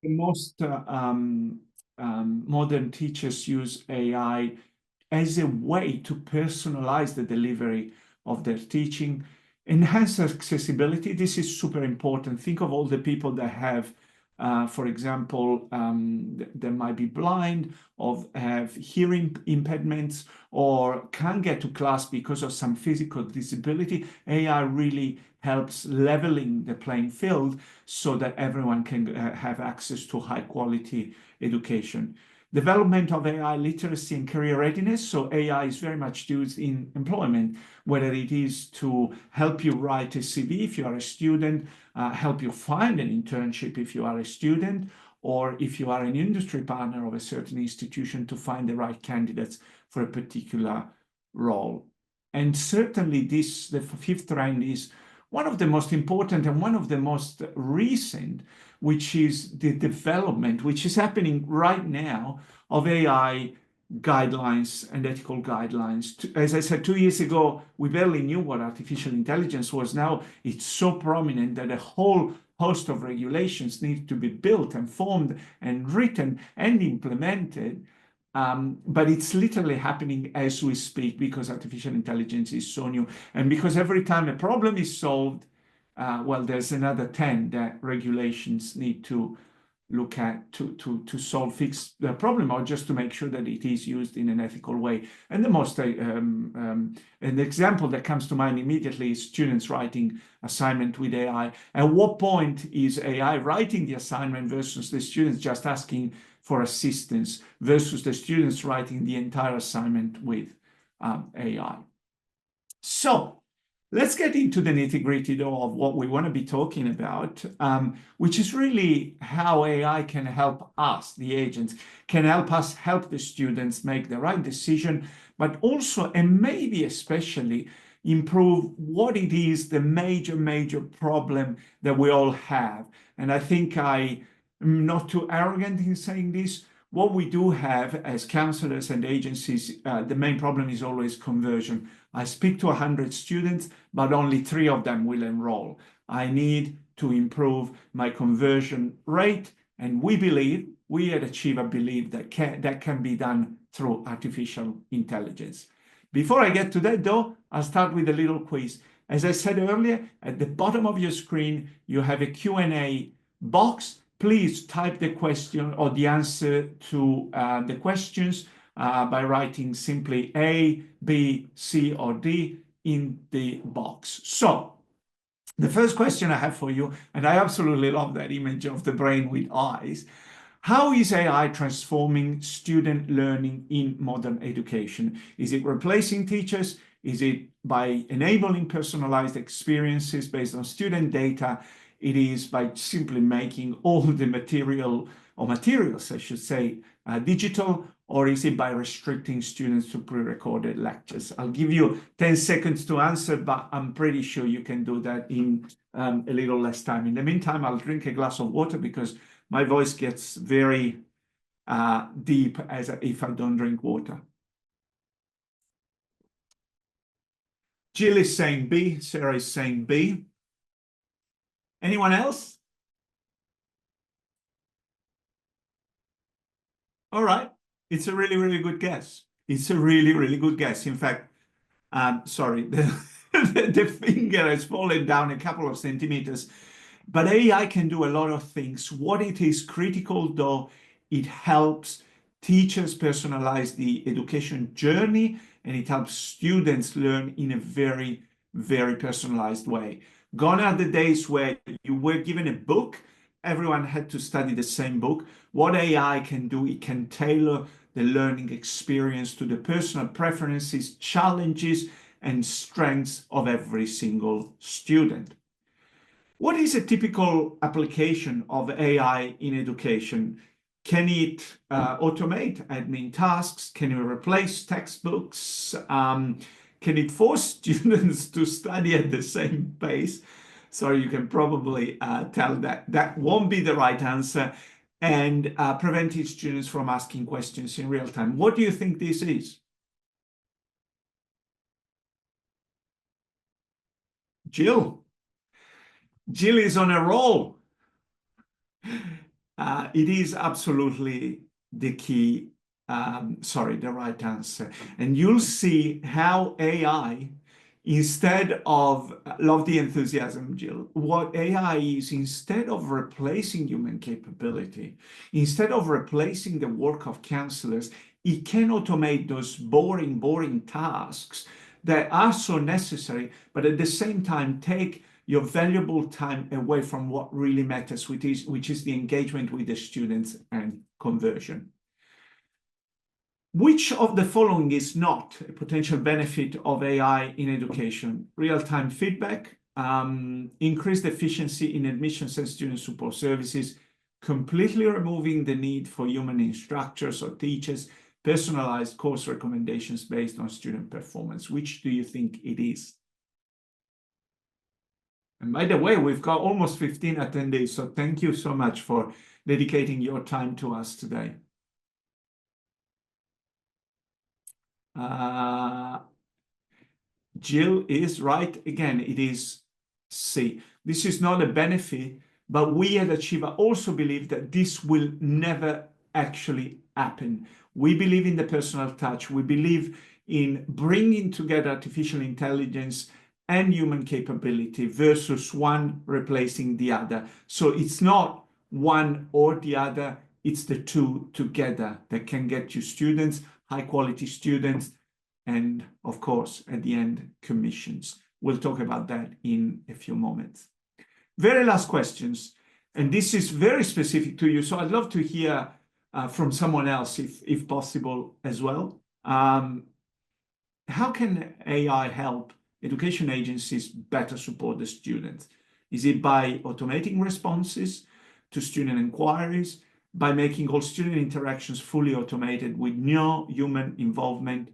most modern teachers use AI as a way to personalize the delivery of their teaching, enhance accessibility. This is super important. Think of all the people that have, for example, they might be blind or have hearing impediments or can't get to class because of some physical disability. AI really helps leveling the playing field so that everyone can have access to high quality education. Development of AI literacy and career readiness. So AI is very much used in employment, whether it is to help you write a CV if you are a student, help you find an internship if you are a student, or if you are an industry partner of a certain institution to find the right candidates for a particular role. And certainly the fifth trend is one of the most important and one of the most recent, which is the development, which is happening right now, of AI guidelines and ethical guidelines. As I said, 2 years ago, we barely knew what artificial intelligence was. Now it's so prominent that a whole host of regulations need to be built and formed and written and implemented. But it's literally happening as we speak because artificial intelligence is so new. And because every time a problem is solved, well, there's another 10 that regulations need to look at to fix the problem, or just to make sure that it is used in an ethical way. And the most an example that comes to mind immediately is students writing assignment with AI. At what point is AI writing the assignment versus the students just asking for assistance versus the students writing the entire assignment with AI? So let's get into the nitty-gritty of what we want to be talking about, which is really how AI can help us, the agents, can help us help the students make the right decision, but also, and maybe especially, improve what it is, the major problem that we all have. And I think I'm not too arrogant in saying this. What we do have as counselors and agencies, the main problem is always conversion. I speak to 100 students, but only 3 of them will enroll. I need to improve my conversion rate, and we at Achieva believe that can be done through artificial intelligence. Before I get to that though, I'll start with a little quiz. As I said earlier, at the bottom of your screen, you have a Q&A box. Please type the question or the answer to the questions by writing simply A, B, C, or D in the box. So the first question I have for you, and I absolutely love that image of the brain with eyes. How is AI transforming student learning in modern education? Is it replacing teachers? Is it by enabling personalized experiences based on student data? It is by simply making all the materials, I should say, digital, or is it by restricting students to pre-recorded lectures? I'll give you 10 seconds to answer, but I'm pretty sure you can do that in a little less time. In the meantime, I'll drink a glass of water because my voice gets very deep if I don't drink water. Jill is saying B, Sarah is saying B. Anyone else? All right. It's a really good guess. It's a really good guess. In fact, sorry, the finger has fallen down a couple of centimeters. But AI can do a lot of things. What it is critical, though, it helps teachers personalize the education journey, and it helps students learn in a very personalized way. Gone are the days where you were given a book, everyone had to study the same book. What AI can do, it can tailor the learning experience to the personal preferences, challenges, and strengths of every single student. What is a typical application of AI in education? Can it automate admin tasks? Can it replace textbooks? Can it force students to study at the same pace? So you can probably tell that that won't be the right answer, and preventing students from asking questions in real time. What do you think this is? Jill. Jill is on a roll. It is absolutely the key, the right answer. And you'll see how AI, instead of, love the enthusiasm, Jill, what AI is, instead of replacing human capability, instead of replacing the work of counselors, it can automate those boring tasks that are so necessary, but at the same time take your valuable time away from what really matters, which is the engagement with the students and conversion. Which of the following is not a potential benefit of AI in education? Real-time feedback, increased efficiency in admissions and student support services, completely removing the need for human instructors or teachers, personalized course recommendations based on student performance. Which do you think it is? And by the way, we've got almost 15 attendees, so thank you so much for dedicating your time to us today. Jill is right. Again, it is C. This is not a benefit, but we at Achieva also believe that this will never actually happen. We believe in the personal touch. We believe in bringing together artificial intelligence and human capability versus one replacing the other. So it's not one or the other, it's the two together that can get you students, high quality students, and of course, at the end, commissions. We'll talk about that in a few moments. Very last questions, and this is very specific to you, so I'd love to hear from someone else, if possible, as well. How can AI help education agencies better support the students? Is it by automating responses to student inquiries, by making all student interactions fully automated with no human involvement?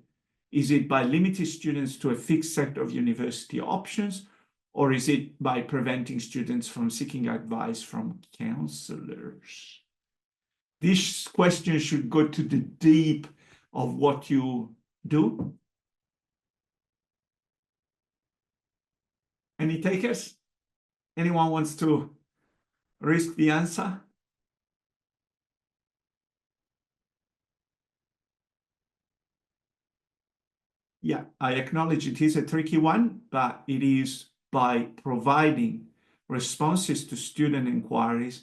Is it by limiting students to a fixed set of university options, or is it by preventing students from seeking advice from counselors? This question should go to the deep of what you do. Any takers? Anyone wants to risk the answer? Yeah, I acknowledge it is a tricky one, but it is by providing responses to student inquiries,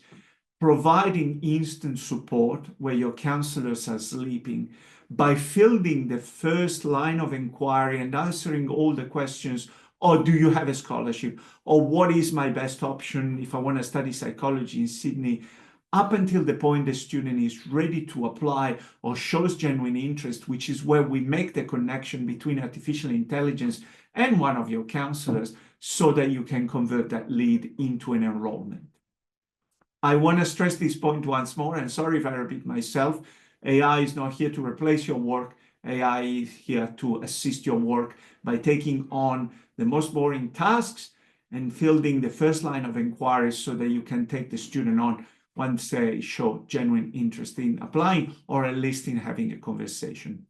providing instant support where your counselors are sleeping, by fielding the first line of inquiry and answering all the questions, or do you have a scholarship, or what is my best option if I want to study psychology in Sydney, up until the point the student is ready to apply or shows genuine interest, which is where we make the connection between artificial intelligence and one of your counselors so that you can convert that lead into an enrollment. I want to stress this point once more, and sorry if I repeat myself, AI is not here to replace your work. AI is here to assist your work by taking on the most boring tasks and fielding the first line of inquiries so that you can take the student on once they show genuine interest in applying or at least in having a conversation.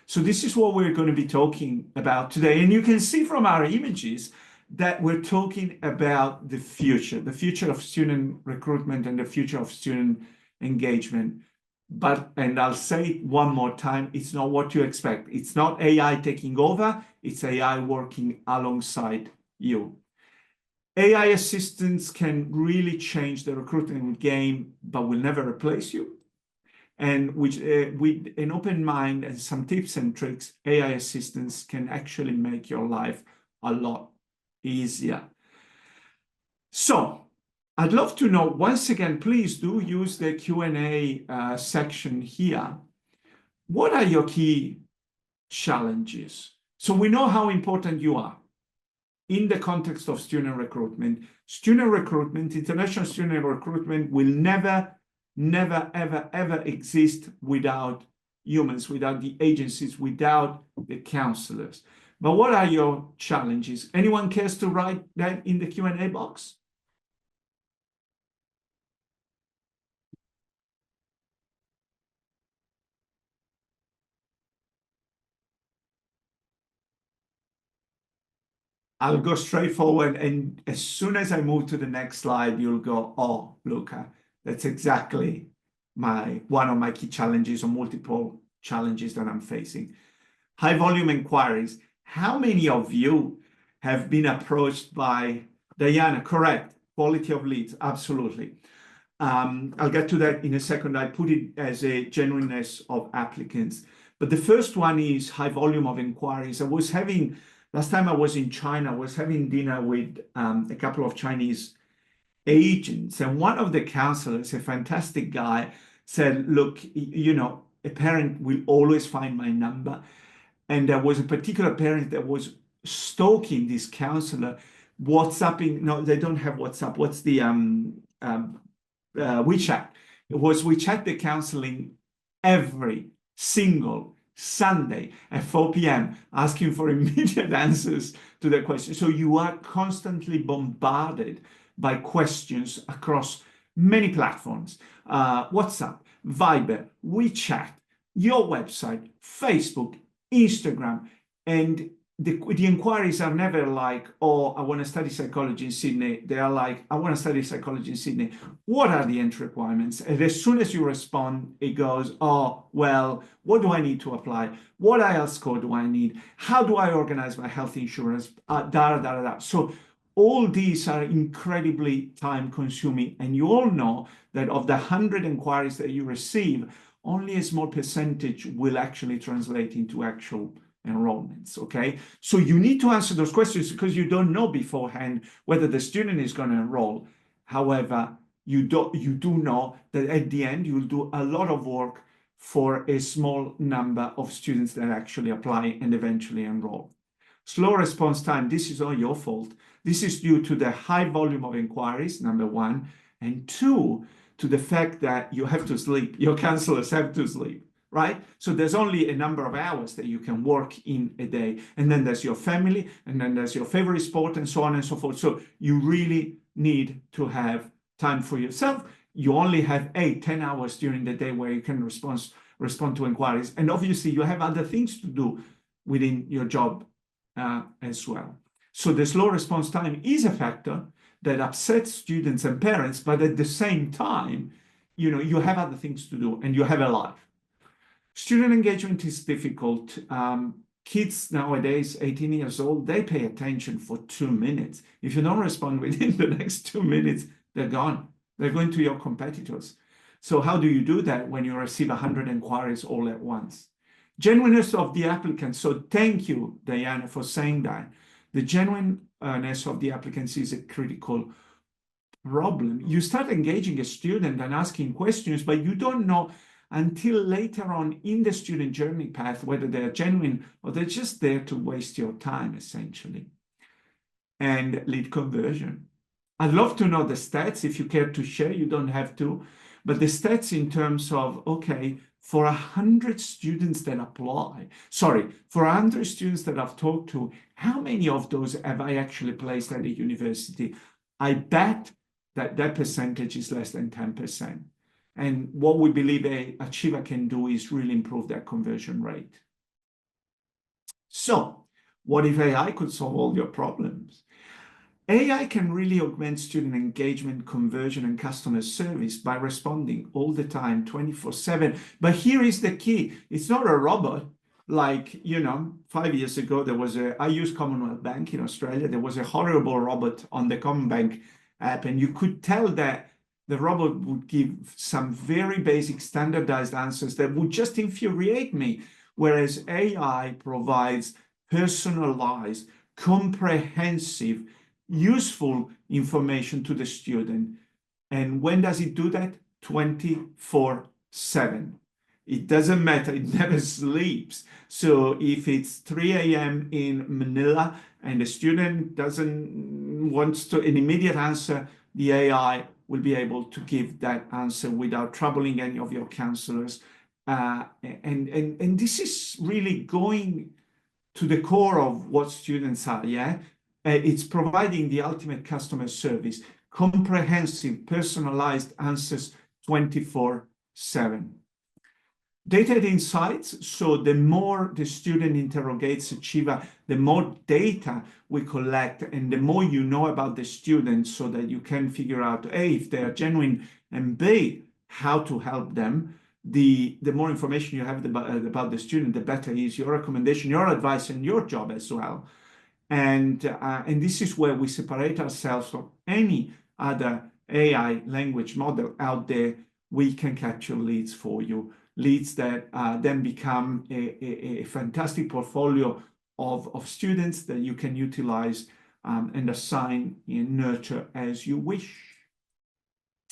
So this is what we're going to be talking about today. And you can see from our images that we're talking about the future of student recruitment and the future of student engagement. But, and I'll say it one more time, it's not what you expect. It's not AI taking over, it's AI working alongside you. AI assistants can really change the recruitment game, but will never replace you. And with an open mind and some tips and tricks, AI assistants can actually make your life a lot easier. So I'd love to know, once again, please do use the Q&A section here. What are your key challenges? So we know how important you are in the context of student recruitment. Student recruitment, international student recruitment will never, ever exist without humans, without the agencies, without the counselors. But what are your challenges? Anyone cares to write that in the Q&A box? I'll go straight forward, and as soon as I move to the next slide, you'll go, oh, Luca, That's exactly one of my key challenges or multiple challenges that I'm facing. High volume inquiries. How many of you have been approached by Diana? Correct. Quality of leads. Absolutely. I'll get to that in a second. I put it as a genuineness of applicants. But the first one is high volume of inquiries. Last time I was in China, I was having dinner with a couple of Chinese agents. And one of the counselors, a fantastic guy, said, look, a parent will always find my number. And there was a particular parent that was stalking this counselor, WhatsApping. No, they don't have WhatsApp. What's the WeChat? It was WeChat the counseling every single Sunday at 4 p.m. asking for immediate answers to their questions. So you are constantly bombarded by questions across many platforms: WhatsApp, Viber, WeChat, your website, Facebook, Instagram, and the inquiries are never like, oh, I want to study psychology in Sydney. They are like, I want to study psychology in Sydney. What are the entry requirements? And as soon as you respond, it goes, oh, well, what do I need to apply? What IELTS score do I need? How do I organize my health insurance? So all these are incredibly time consuming. And you all know that of the 100 inquiries that you receive, only a small percentage will actually translate into actual enrollments. Okay, so you need to answer those questions because you don't know beforehand whether the student is going to enroll. However, you do know that at the end you'll do a lot of work for a small number of students that actually apply and eventually enroll. Slow response time. This is all your fault. This is due to the high volume of inquiries, number one, and two, to the fact that you have to sleep. Your counselors have to sleep. Right? So there's only a number of hours that you can work in a day. And then there's your family, and then there's your favorite sport, and so on and so forth. So you really need to have time for yourself. You only have 8-10 hours during the day where you can respond to inquiries. And obviously you have other things to do within your job as well. So the slow response time is a factor that upsets students and parents, but at the same time, you have other things to do and you have a life. Student engagement is difficult. Kids nowadays, 18 years old, they pay attention for 2 minutes. If you don't respond within the next 2 minutes, they're gone. They're going to your competitors. So how do you do that when you receive 100 inquiries all at once? Genuineness of the applicant. So thank you, Diana, for saying that. The genuineness of the applicants is a critical problem. You start engaging a student and asking questions, but you don't know until later on in the student journey path whether they're genuine or they're just there to waste your time, essentially. And lead conversion. I'd love to know the stats. If you care to share, you don't have to. But the stats in terms of, okay, for 100 students that apply, for 100 students that I've talked to, how many of those have I actually placed at a university? I bet that that percentage is less than 10%. And what we believe Achieva can do is really improve that conversion rate. So what if AI could solve all your problems? AI can really augment student engagement, conversion, and customer service by responding all the time, 24/7. But here is the key. It's not a robot. Like, 5 years ago, I used Commonwealth Bank in Australia. There was a horrible robot on the Commonbank app, and you could tell that the robot would give some very basic standardized answers that would just infuriate me, whereas AI provides personalized, comprehensive, useful information to the student. And when does it do that? 24/7. It doesn't matter, it never sleeps. So if it's 3 a.m. in Manila and the student wants an immediate answer, the AI will be able to give that answer without troubling any of your counselors. And this is really going to the core of what students are, yeah? It's providing the ultimate customer service, comprehensive, personalized answers 24/7. Data and insights. So the more the student interrogates Achieva, the more data we collect and the more you know about the student so that you can figure out, A, if they are genuine, and B, how to help them. The more information you have about the student, the better is your recommendation, your advice, and your job as well. And this is where we separate ourselves from any other AI language model out there. We can capture leads for you, leads that then become a fantastic portfolio of students that you can utilize and assign and nurture as you wish.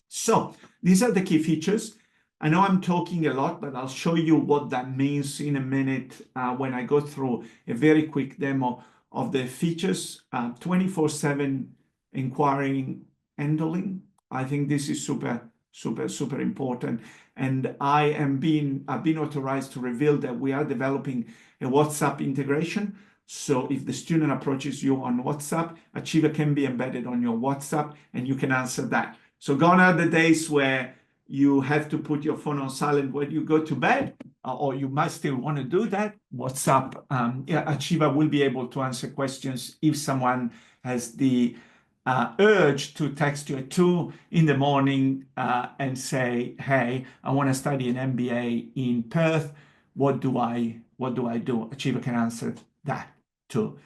So these are the key features. I know I'm talking a lot, but I'll show you what that means in a minute when I go through a very quick demo of the features. 24/7 inquiring handling. I think this is super important. And I've been authorized to reveal that we are developing a WhatsApp integration. So if the student approaches you on WhatsApp, Achieva can be embedded on your WhatsApp and you can answer that. So gone are the days where you have to put your phone on silent when you go to bed, or you might still want to do that. WhatsApp, Achieva will be able to answer questions if someone has the urge to text you at 2 in the morning and say, hey, I want to study an MBA in Perth. What do I do? Achieva can answer that too.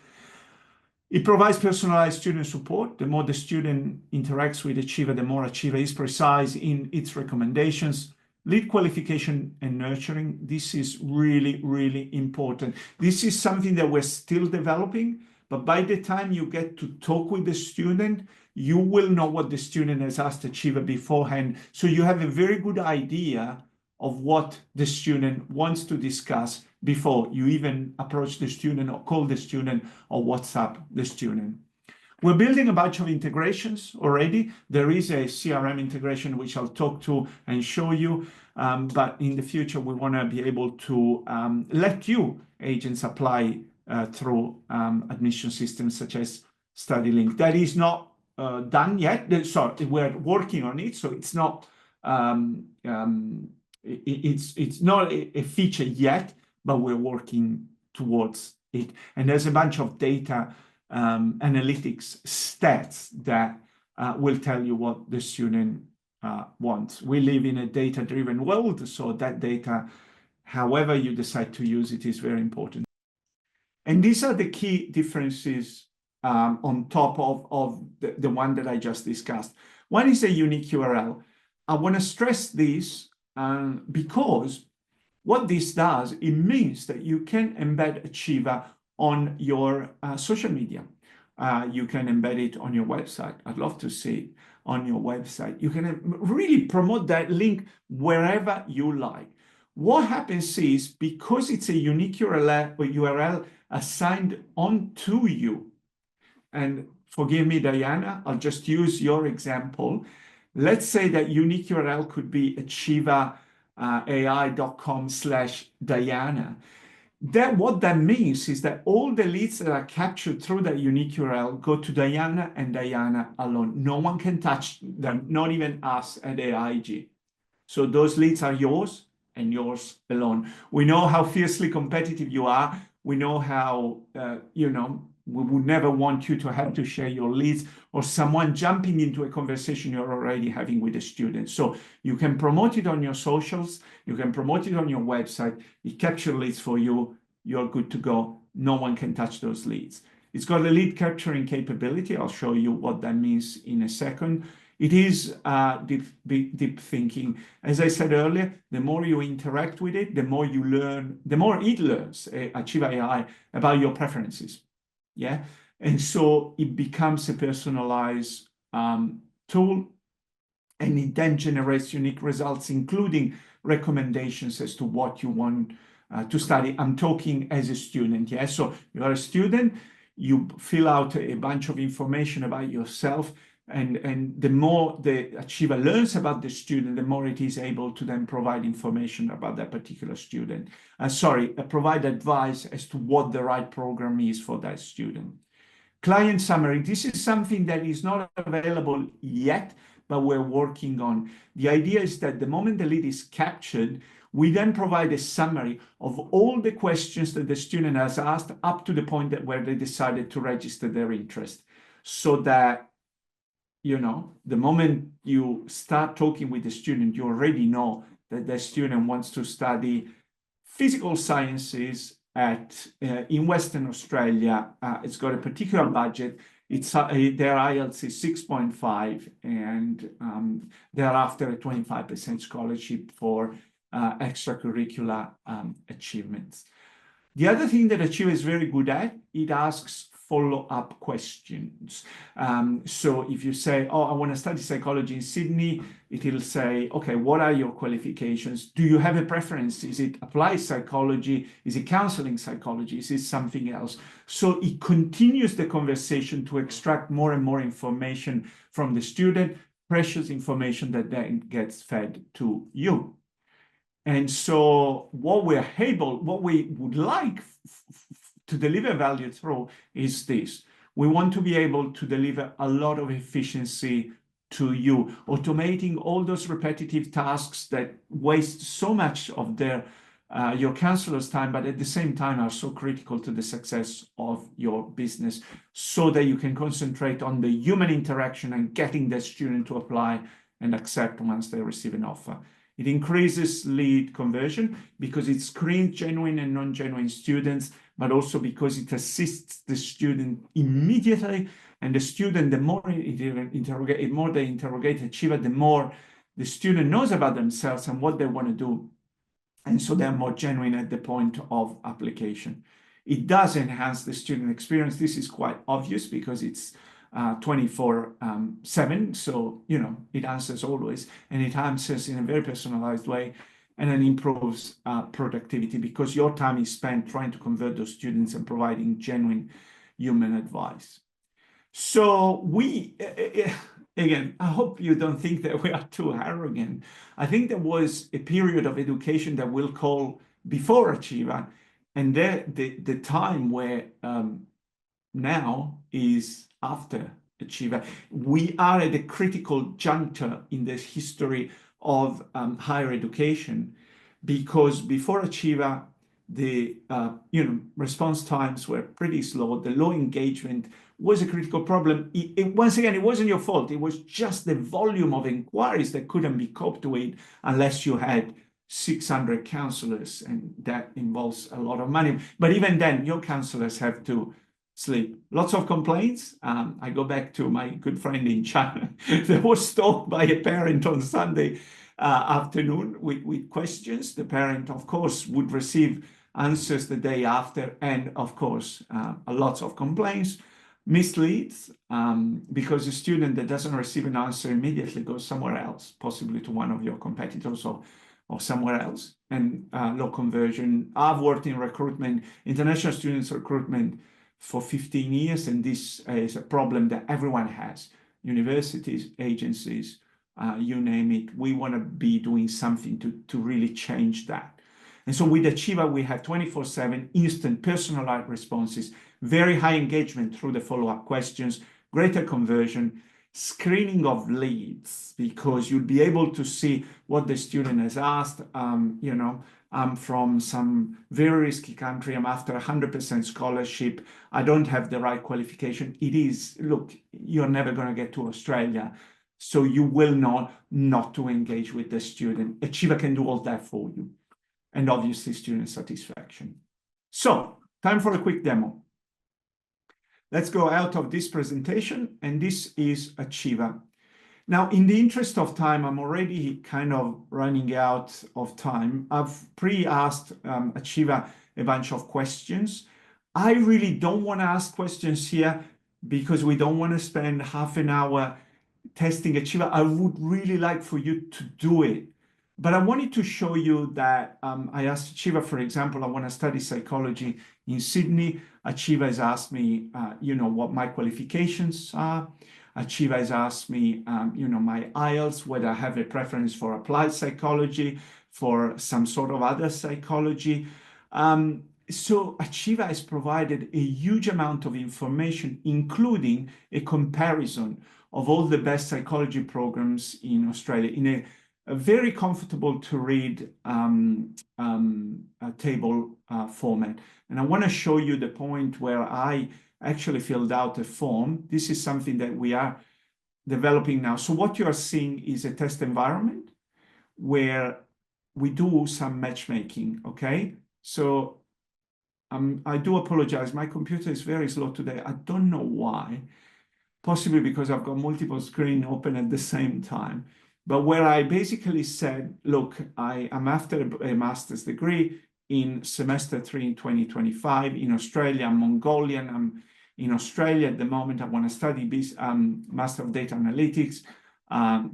It provides personalized student support. The more the student interacts with Achieva, the more Achieva is precise in its recommendations. Lead qualification and nurturing. This is really important. This is something that we're still developing, but by the time you get to talk with the student, you will know what the student has asked Achieva beforehand. So you have a very good idea of what the student wants to discuss before you even approach the student or call the student or WhatsApp the student. We're building a bunch of integrations already. There is a CRM integration, which I'll talk to and show you. But in the future, we want to be able to let you, agents, apply through admission systems such as StudyLink. That is not done yet. Sorry, we're working on it. So it's not it's not a feature yet, but we're working towards it. And there's a bunch of data analytics stats that will tell you what the student wants. We live in a data-driven world, so that data, however you decide to use it, is very important. And these are the key differences on top of the one that I just discussed. One is a unique URL. I want to stress this because what this does, it means that you can embed Achieva on your social media. You can embed it on your website. I'd love to see it on your website. You can really promote that link wherever you like. What happens is, because it's a unique URL assigned onto you, and forgive me, Diana, I'll just use your example. Let's say that unique URL could be achievaai.com/Diana. What that means is that all the leads that are captured through that unique URL go to Diana and Diana alone. No one can touch them, not even us at AIG. So those leads are yours and yours alone. We know how fiercely competitive you are. We know how, we would never want you to have to share your leads or someone jumping into a conversation you're already having with a student. So you can promote it on your socials, you can promote it on your website, it captures leads for you, you're good to go. No one can touch those leads. It's got a lead capturing capability. I'll show you what that means in a second. It is deep thinking. As I said earlier, the more you interact with it, the more you learn, the more it learns, Achieva AI, about your preferences. Yeah, and so it becomes a personalized tool, and it then generates unique results, including recommendations as to what you want to study. I'm talking as a student. Yeah, so you are a student, you fill out a bunch of information about yourself, and the more the Achieva learns about the student, the more it is able to then provide information about that particular student. Provide advice as to what the right program is for that student. Client summary. This is something that is not available yet, but we're working on. The idea is that the moment the lead is captured, We then provide a summary of all the questions that the student has asked up to the point that where they decided to register their interest, so that, you know, the moment you start talking with the student, you already know that the student wants to study physical sciences in Western Australia. It's got a particular budget. Their IELTS is 6.5, and thereafter a 25% scholarship for extracurricular achievements. The other thing that Achieva is very good at, it asks follow-up questions. So if you say, oh, I want to study psychology in Sydney, it'll say, okay, what are your qualifications? Do you have a preference? Is it applied psychology? Is it counseling psychology? Is it something else? So it continues the conversation to extract more and more information from the student, precious information that then gets fed to you. And so what we would like to deliver value through is this. We want to be able to deliver a lot of efficiency to you, automating all those repetitive tasks that waste so much of your counselor's time, but at the same time are so critical to the success of your business, so that you can concentrate on the human interaction and getting the student to apply and accept once they receive an offer. It increases lead conversion because it screens genuine and non-genuine students, but also because it assists the student immediately. And the student, the more they interrogate Achieva, the more the student knows about themselves and what they want to do. And so they're more genuine at the point of application. It does enhance the student experience. This is quite obvious because it's 24/7. So, you know, it answers always, and it answers in a very personalized way, and then improves productivity because your time is spent trying to convert those students and providing genuine human advice. So again, I hope you don't think that we are too arrogant. I think there was a period of education that we'll call before Achieva, and the time where now is after Achieva. We are at a critical juncture in the history of higher education, because before Achieva, the response times were pretty slow. The low engagement was a critical problem. Once again, it wasn't your fault. It was just the volume of inquiries that couldn't be coped with unless you had 600 counselors, and that involves a lot of money. But even then, your counselors have to sleep. Lots of complaints. I go back to my good friend in China that was stalked by a parent on Sunday afternoon with questions. The parent, of course, would receive answers the day after, and of course, lots of complaints, misleads, because a student that doesn't receive an answer immediately goes somewhere else, possibly to one of your competitors or somewhere else, and low conversion. I've worked in recruitment, international students recruitment, for 15 years, and this is a problem that everyone has. Universities, agencies, you name it. We want to be doing something to really change that. And so with Achieva, we have 24/7 instant personalized responses, very high engagement through the follow-up questions, greater conversion, screening of leads, because you'll be able to see what the student has asked. I'm from some very risky country. I'm after 100% scholarship. I don't have the right qualification. Look, you're never going to get to Australia, so you will know not to engage with the student. Achieva can do all that for you. And obviously, student satisfaction. So, time for a quick demo. Let's go out of this presentation, and this is Achieva. Now, in the interest of time, I'm already kind of running out of time. I've pre-asked Achieva a bunch of questions. I really don't want to ask questions here because we don't want to spend half an hour testing Achieva. I would really like for you to do it. But I wanted to show you that I asked Achieva, for example, I want to study psychology in Sydney. Achieva has asked me, what my qualifications are. Achieva has asked me, my IELTS, whether I have a preference for applied psychology, for some sort of other psychology. So Achieva has provided a huge amount of information, including a comparison of all the best psychology programs in Australia in a very comfortable to read table format. And I want to show you the point where I actually filled out a form. This is something that we are developing now. So what you are seeing is a test environment where we do some matchmaking, okay? So I do apologize. My computer is very slow today. I don't know why. Possibly because I've got multiple screens open at the same time. But where I basically said, look, I'm after a master's degree in semester 3 in 2025 in Australia. I'm Mongolian. I'm in Australia at the moment. I want to study Master of Data Analytics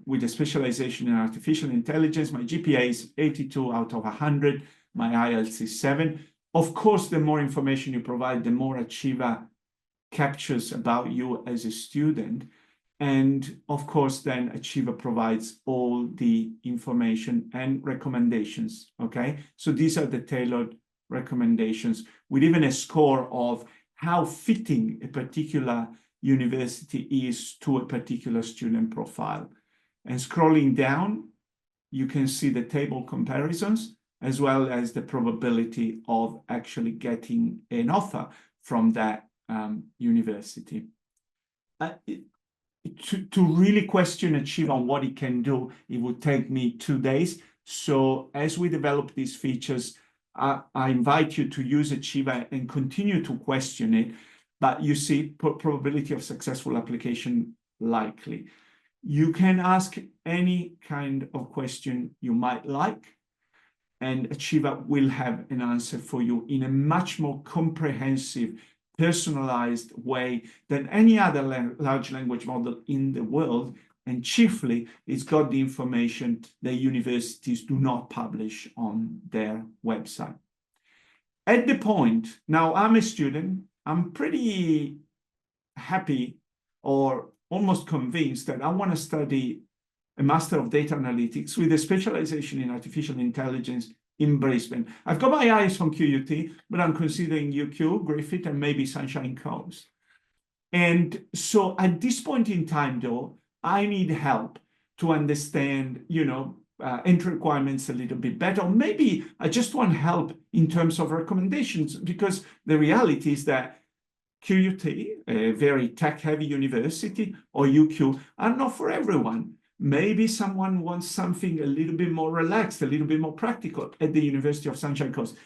with a specialization in artificial intelligence. My GPA is 82 out of 100. My IELTS is 7. Of course, the more information you provide, the more Achieva captures about you as a student. And of course, then Achieva provides all the information and recommendations, okay? So these are the tailored recommendations with even a score of how fitting a particular university is to a particular student profile. And scrolling down, you can see the table comparisons as well as the probability of actually getting an offer from that university. To really question Achieva on what it can do, it would take me 2 days. So as we develop these features, I invite you to use Achieva and continue to question it. But you see, probability of successful application likely. You can ask any kind of question you might like, and Achieva will have an answer for you in a much more comprehensive, personalized way than any other large language model in the world. And chiefly, it's got the information that universities do not publish on their website. At the point, now I'm a student, I'm pretty happy or almost convinced that I want to study a Master of Data Analytics with a specialization in artificial intelligence in Brisbane. I've got my eyes on QUT, but I'm considering UQ, Griffith, and maybe Sunshine Coast. And so at this point in time, though, I need help to understand, entry requirements a little bit better. Or maybe I just want help in terms of recommendations, because the reality is that QUT, a very tech-heavy university, or UQ are not for everyone. Maybe someone wants something a little bit more relaxed, a little bit more practical at the University of Sunshine Coast.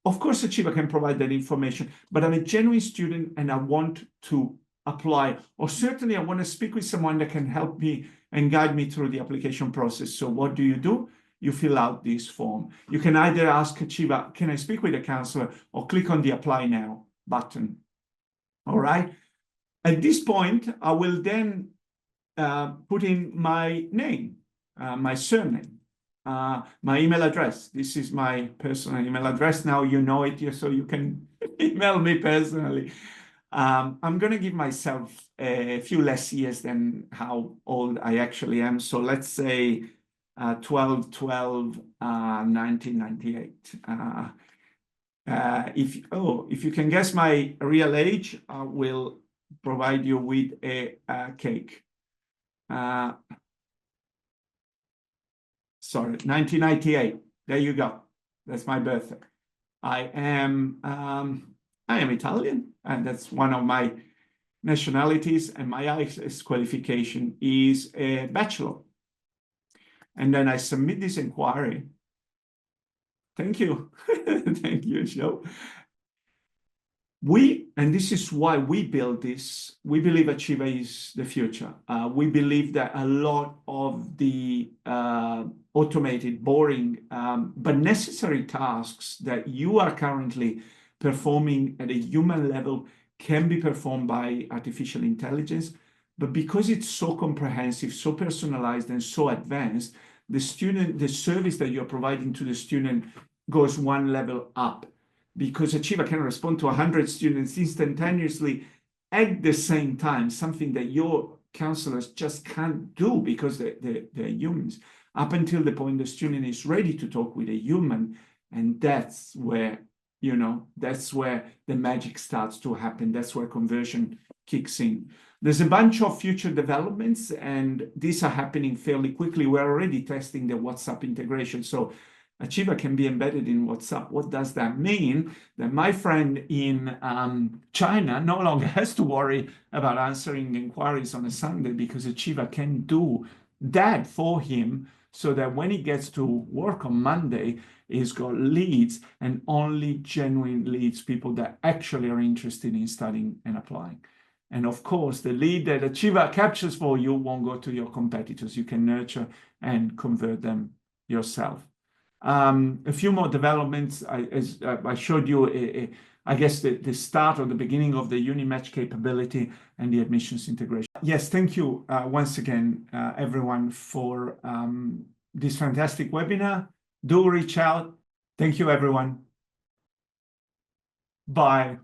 Of course, Achieva can provide that information, but I'm a genuine student and I want to apply, or certainly I want to speak with someone that can help me and guide me through the application process. So what do? You fill out this form. You can either ask Achieva, can I speak with a counselor, or click on the Apply Now button. All right. At this point, I will then put in my name, my surname, my email address. This is my personal email address. Now you know it, so you can email me personally. I'm going to give myself a few less years than how old I actually am. So let's say 12/12/1998. If you can guess my real age, I will provide you with a cake. Sorry, 1998. There you go. That's my birthday. I am Italian, and that's one of my nationalities, and my IELTS qualification is a bachelor. And then I submit this inquiry. Thank you. Thank you, Joe. And this is why we build this, we believe Achieva is the future. We believe that a lot of the automated, boring, but necessary tasks that you are currently performing at a human level can be performed by artificial intelligence. But because it's so comprehensive, so personalized, and so advanced, the service that you're providing to the student goes one level up. Because Achieva can respond to 100 students instantaneously at the same time, something that your counselors just can't do because they're humans, up until the point the student is ready to talk with a human. And that's where, you know, that's where the magic starts to happen. That's where conversion kicks in. There's a bunch of future developments, and these are happening fairly quickly. We're already testing the WhatsApp integration. So Achieva can be embedded in WhatsApp. What does that mean? That my friend in China no longer has to worry about answering inquiries on a Sunday, because Achieva can do that for him, so that when he gets to work on Monday, he's got leads, and only genuine leads, people that actually are interested in studying and applying. And of course, the lead that Achieva captures for you won't go to your competitors. You can nurture and convert them yourself. A few more developments. As I showed you, I guess the start or the beginning of the Unimatch capability and the admissions integration. Yes, thank you once again, everyone, for this fantastic webinar. Do reach out. Thank you, everyone. Bye.